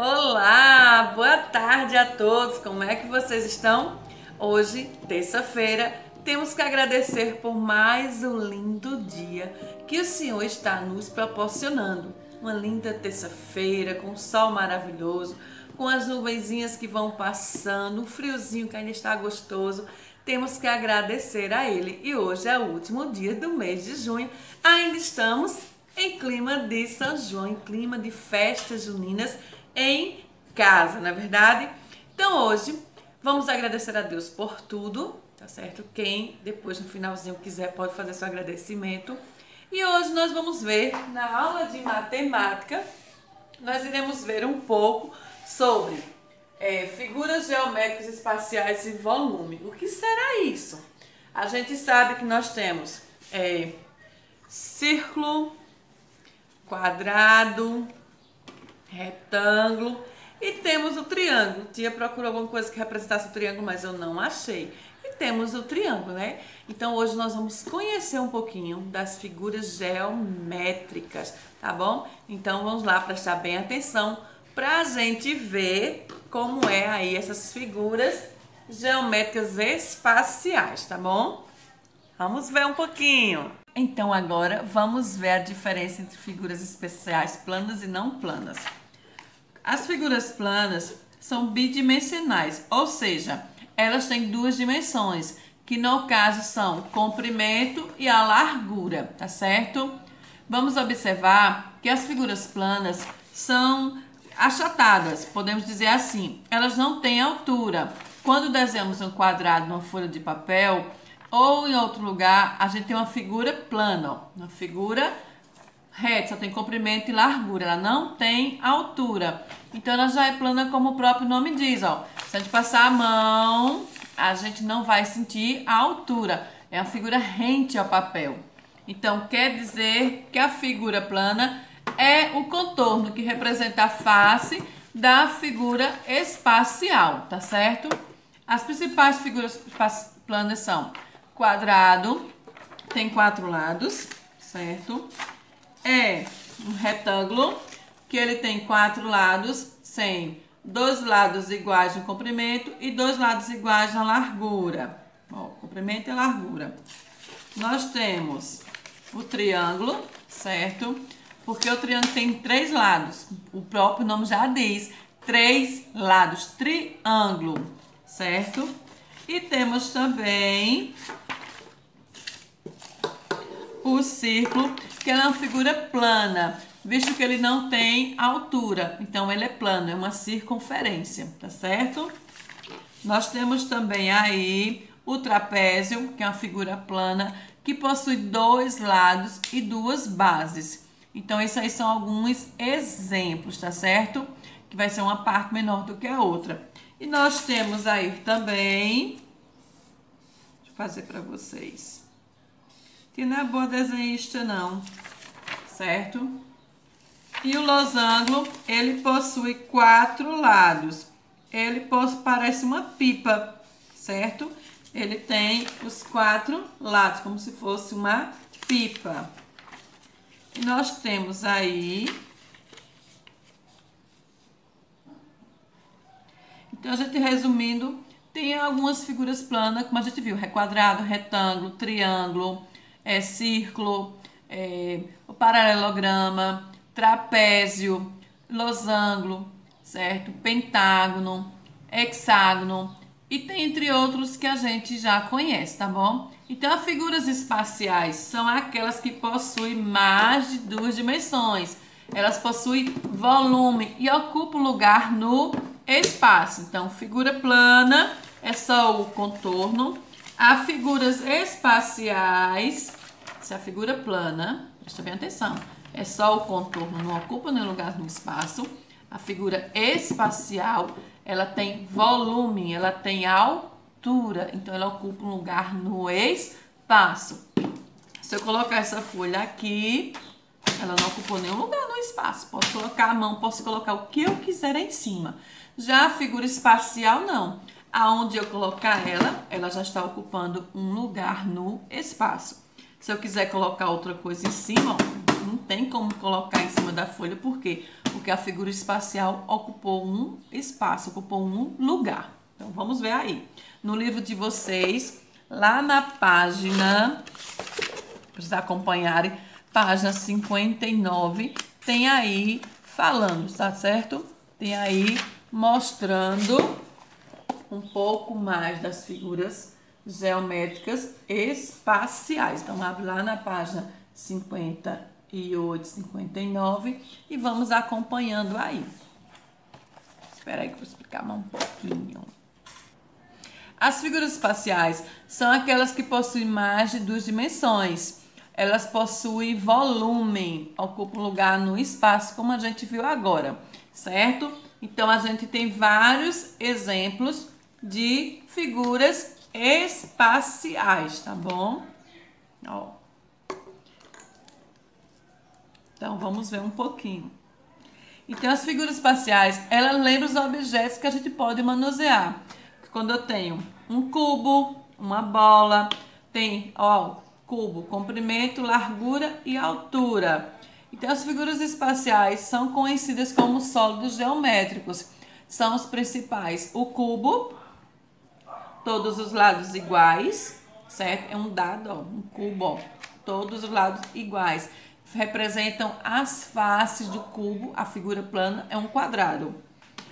Olá, boa tarde a todos, como é que vocês estão? Hoje, terça-feira, temos que agradecer por mais um lindo dia que o Senhor está nos proporcionando. Uma linda terça-feira, com um sol maravilhoso, com as nuvenzinhas que vão passando, um friozinho que ainda está gostoso. Temos que agradecer a Ele. E hoje é o último dia do mês de junho. Ainda estamos em clima de São João, em clima de festas juninas em casa, não é verdade? Então hoje vamos agradecer a Deus por tudo, tá certo? Quem depois no finalzinho quiser pode fazer seu agradecimento. E hoje nós vamos ver, na aula de matemática, nós iremos ver um pouco sobre figuras geométricas espaciais e volume. O que será isso? A gente sabe que nós temos círculo, quadrado, retângulo e temos o triângulo. Tia procurou alguma coisa que representasse o triângulo, mas eu não achei. E temos o triângulo, né? Então hoje nós vamos conhecer um pouquinho das figuras geométricas, tá bom? Então vamos lá prestar bem atenção pra gente ver como é aí essas figuras geométricas espaciais, tá bom? Vamos ver um pouquinho. Então agora vamos ver a diferença entre figuras espaciais planas e não planas. As figuras planas são bidimensionais, ou seja, elas têm duas dimensões, que no caso são o comprimento e a largura, tá certo? Vamos observar que as figuras planas são achatadas, podemos dizer assim, elas não têm altura. Quando desenhamos um quadrado numa folha de papel ou em outro lugar, a gente tem uma figura plana, ó, uma figura reta, só tem comprimento e largura, ela não tem altura. Então ela já é plana como o próprio nome diz, ó. Se a gente passar a mão, a gente não vai sentir a altura. É uma figura rente ao papel. Então quer dizer que a figura plana é o contorno que representa a face da figura espacial, tá certo? As principais figuras planas são quadrado, tem 4 lados, certo? É um retângulo, que ele tem 4 lados, sem 2 lados iguais no comprimento e 2 lados iguais na largura. Ó, comprimento e largura. Nós temos o triângulo, certo? Porque o triângulo tem 3 lados. O próprio nome já diz, 3 lados, triângulo, certo? E temos também o círculo, que é uma figura plana, visto que ele não tem altura, então ele é plano, é uma circunferência, tá certo? Nós temos também aí o trapézio, que é uma figura plana, que possui 2 lados e 2 bases. Então, esses aí são alguns exemplos, tá certo? Que vai ser uma parte menor do que a outra. E nós temos aí também, deixa eu fazer para vocês, que não é boa desenhista não, certo? E o losango, ele possui 4 lados. Ele parece uma pipa, certo? Ele tem os 4 lados, como se fosse uma pipa. E nós temos aí, então a gente resumindo, tem algumas figuras planas, como a gente viu, quadrado, retângulo, triângulo, círculo, o paralelograma, trapézio, losango, certo? Pentágono, hexágono e tem entre outros que a gente já conhece, tá bom? Então, as figuras espaciais são aquelas que possuem mais de 2 dimensões. Elas possuem volume e ocupam lugar no espaço. Então, figura plana é só o contorno. As figuras espaciais, se a figura plana, presta bem atenção, é só o contorno, não ocupa nenhum lugar no espaço. A figura espacial, ela tem volume, ela tem altura, então ela ocupa um lugar no espaço. Se eu colocar essa folha aqui, ela não ocupou nenhum lugar no espaço. Posso colocar a mão, posso colocar o que eu quiser em cima. Já a figura espacial, não. Aonde eu colocar ela já está ocupando um lugar no espaço. Se eu quiser colocar outra coisa em cima, ó, não tem como colocar em cima da folha, porque o porque a figura espacial ocupou um espaço, ocupou um lugar. Então, vamos ver aí. No livro de vocês, lá na página, para vocês acompanharem, página 59, tem aí falando, tá certo? Tem aí mostrando um pouco mais das figuras geométricas espaciais. Então, abre lá na página 58, 59 e vamos acompanhando aí. Espera aí que eu vou explicar mais um pouquinho. As figuras espaciais são aquelas que possuem mais de duas dimensões. Elas possuem volume, ocupam lugar no espaço, como a gente viu agora, certo? Então, a gente tem vários exemplos de figuras espaciais, tá bom? Ó. Então, vamos ver um pouquinho. Então, as figuras espaciais, elas lembram os objetos que a gente pode manusear. Quando eu tenho um cubo, uma bola, tem, ó, cubo, comprimento, largura e altura. Então, as figuras espaciais são conhecidas como sólidos geométricos. São os principais: o cubo, todos os lados iguais, certo? É um dado, ó, um cubo, ó, todos os lados iguais. Representam as faces do cubo, a figura plana é um quadrado.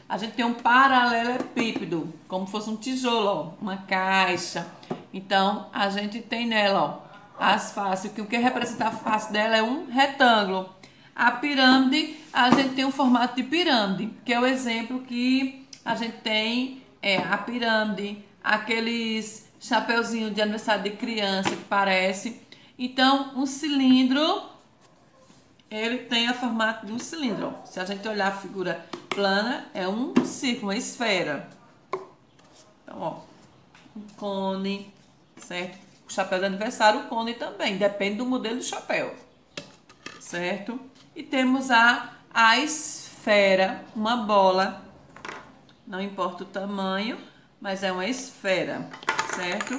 A gente tem um paralelepípedo, como se fosse um tijolo, ó, uma caixa. Então, a gente tem nela, ó, as faces, que o que representa a face dela é um retângulo. A pirâmide, a gente tem um formato de pirâmide, que é o exemplo que a gente tem, a pirâmide, aqueles chapeuzinhos de aniversário de criança que parece. Então, um cilindro, ele tem o formato de um cilindro. Ó. Se a gente olhar a figura plana, é um círculo, uma esfera. Então, ó, um cone, certo? O chapéu de aniversário, o cone também, depende do modelo do chapéu, certo? E temos a esfera, uma bola, não importa o tamanho, mas é uma esfera, certo?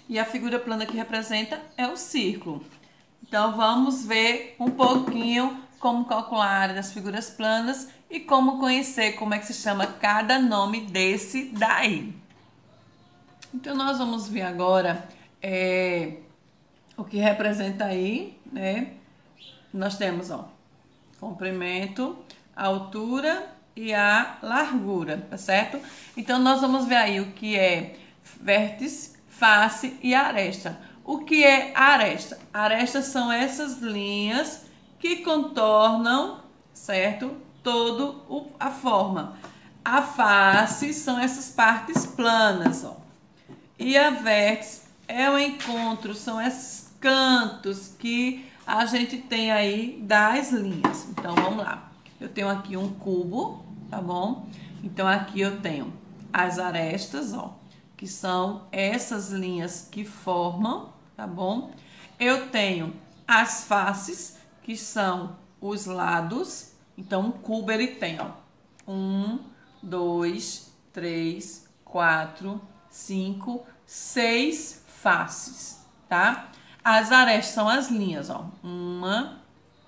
E a figura plana que representa é o círculo. Então, vamos ver um pouquinho como calcular a área das figuras planas e como conhecer como é que se chama cada nome desse daí. Então, nós vamos ver agora o que representa aí, né? Nós temos, ó, comprimento, a altura e a largura, tá certo? Então, nós vamos ver aí o que é vértice, face e aresta. O que é aresta? Arestas são essas linhas que contornam, certo? Toda a forma. A face são essas partes planas, ó. E a vértice é o encontro, são esses cantos que a gente tem aí das linhas. Então, vamos lá. Eu tenho aqui um cubo, tá bom? Então, aqui eu tenho as arestas, ó, que são essas linhas que formam, tá bom? Eu tenho as faces, que são os lados. Então, um cubo, ele tem, ó, 1, 2, 3, 4, 5, 6 faces, tá? As arestas são as linhas, ó. 1,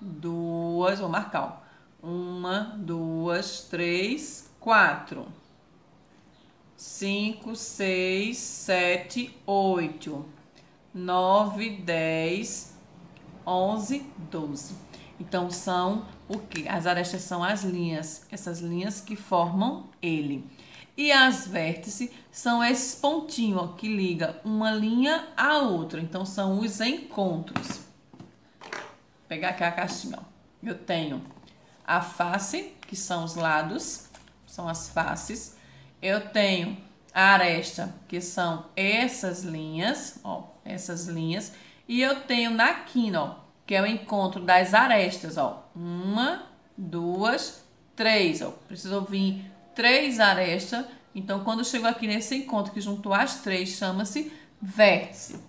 2, vou marcar, ó. 1, 2, 3, 4, 5, 6, 7, 8, 9, 10, 11, 12. Então, são o que? As arestas são as linhas, essas linhas que formam ele. E as vértices são esses pontinhos, ó, que liga uma linha à outra. Então, são os encontros. Vou pegar aqui a caixinha, ó. Eu tenho a face, que são os lados, são as faces. Eu tenho a aresta, que são essas linhas, ó, essas linhas. E eu tenho na quina, ó, que é o encontro das arestas, ó. 1, 2, 3, ó. Precisou vir 3 arestas. Então, quando chegou aqui nesse encontro que juntou as 3, chama-se vértice.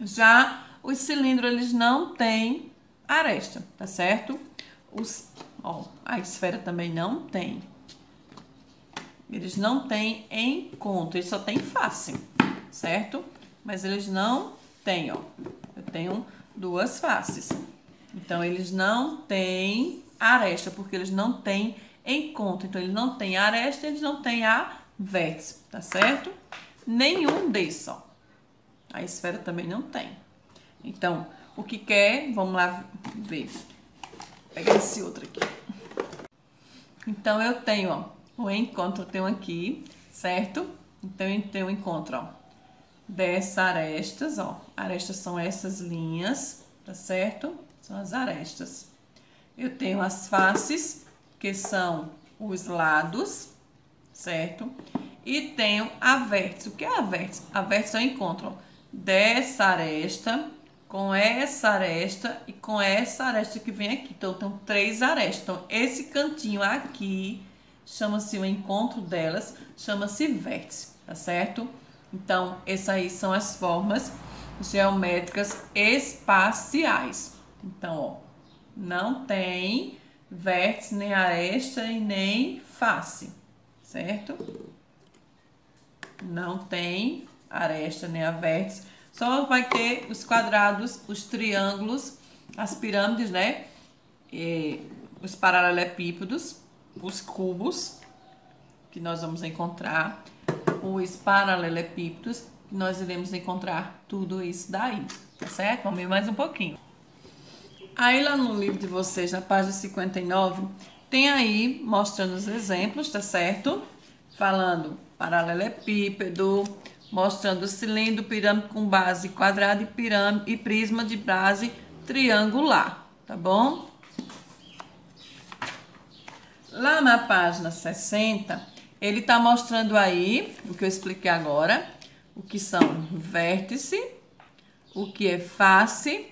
Já os cilindros, eles não têm aresta, tá certo? Ó, a esfera também não tem. Eles não têm encontro, eles só têm face, certo? Mas eles não têm, ó. Eu tenho 2 faces. Então, eles não têm aresta, porque eles não têm encontro. Então, eles não têm aresta, eles não têm a vértice, tá certo? Nenhum desses, ó. A esfera também não tem. Então, o que quer, vamos lá ver. Pega esse outro aqui. Então, eu tenho, ó, o encontro eu tenho aqui, certo? Então, eu tenho o encontro, ó, dessas arestas, ó. Arestas são essas linhas, tá certo? São as arestas. Eu tenho as faces, que são os lados, certo? E tenho a vértice. O que é a vértice? A vértice é o encontro, ó, dessa aresta com essa aresta e com essa aresta que vem aqui. Então, tem 3 arestas. Então, esse cantinho aqui chama-se o encontro delas, chama-se vértice, tá certo? Então, essas aí são as formas geométricas espaciais. Então, ó, não tem vértice, nem aresta e nem face, certo? Não tem aresta nem a vértice. Só vai ter os quadrados, os triângulos, as pirâmides, né? E os paralelepípedos, os cubos, que nós vamos encontrar, os paralelepípedos, que nós iremos encontrar tudo isso daí, tá certo? Vamos ver mais um pouquinho. Aí lá no livro de vocês, na página 59, tem aí mostrando os exemplos, tá certo? Falando paralelepípedo, mostrando cilindro, pirâmide com base quadrada e pirâmide e prisma de base triangular, tá bom? Lá na página 60, ele tá mostrando aí o que eu expliquei agora, o que são vértice, o que é face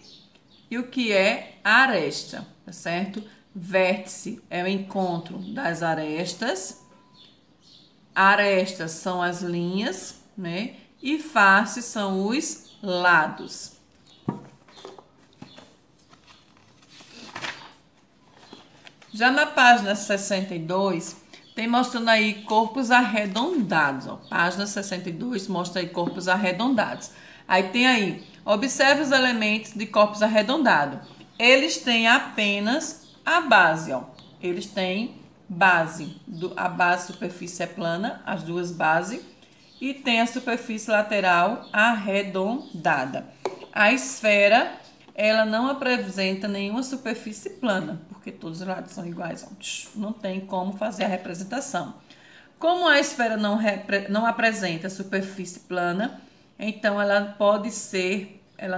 e o que é aresta, tá certo? Vértice é o encontro das arestas, arestas são as linhas, né? E face são os lados. Já na página 62, tem mostrando aí corpos arredondados, ó. Página 62 mostra aí corpos arredondados. Aí tem aí, observe os elementos de corpos arredondados. Eles têm apenas a base, ó. Eles têm base. A base superfície é plana, as duas bases. E tem a superfície lateral arredondada. A esfera, ela não apresenta nenhuma superfície plana, porque todos os lados são iguais, ó. Não tem como fazer a representação. Como a esfera não apresenta superfície plana, então ela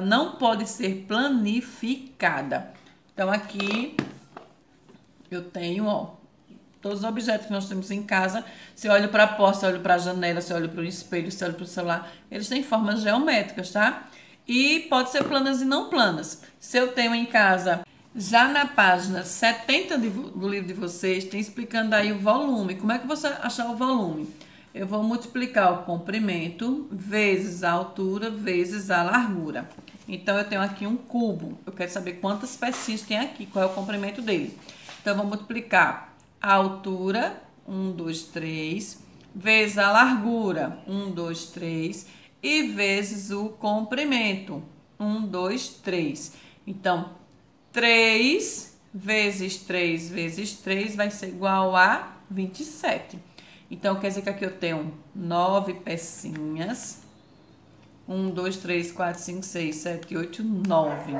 não pode ser planificada. Então aqui eu tenho, ó, todos os objetos que nós temos em casa. Você olha para a porta, você olha para a janela, você olha para o espelho, você olha para o celular, eles têm formas geométricas, tá? E pode ser planas e não planas. Se eu tenho em casa, já na página 70 do livro de vocês, tem explicando aí o volume. Como é que você achar o volume? Eu vou multiplicar o comprimento vezes a altura vezes a largura. Então, eu tenho aqui um cubo. Eu quero saber quantas pecinhas tem aqui, qual é o comprimento dele. Então, eu vou multiplicar a altura, 1, 2, 3, vezes a largura, 1, 2, 3, e vezes o comprimento, 1, 2, 3. Então, 3 vezes 3 vezes 3 vai ser igual a 27. Então, quer dizer que aqui eu tenho 9 pecinhas. 1, 2, 3, 4, 5, 6, 7, 8, 9.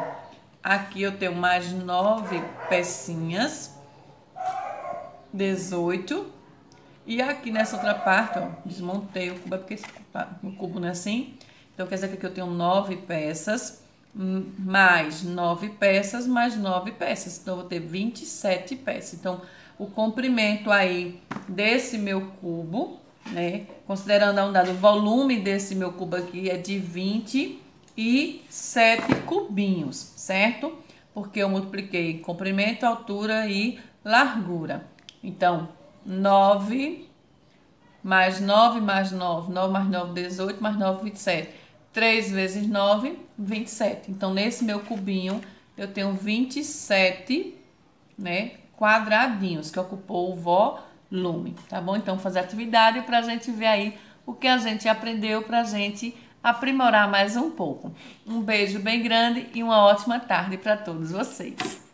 Aqui eu tenho mais 9 pecinhas. 18. E aqui nessa outra parte, ó, desmontei o cubo, porque o cubo não é assim. Então, quer dizer que aqui eu tenho 9 peças, mais 9 peças, mais 9 peças. Então, eu vou ter 27 peças. Então, o comprimento aí desse meu cubo, né, considerando a unidade, o volume desse meu cubo aqui é de 27 cubinhos, certo? Porque eu multipliquei comprimento, altura e largura. Então, 9 mais 9 mais 9, 9 mais 9, 18, mais 9, 27. 3 vezes 9, 27. Então, nesse meu cubinho, eu tenho 27, né, quadradinhos, que ocupou o volume, tá bom? Então, fazer atividade pra gente ver aí o que a gente aprendeu, pra gente aprimorar mais um pouco. Um beijo bem grande e uma ótima tarde para todos vocês.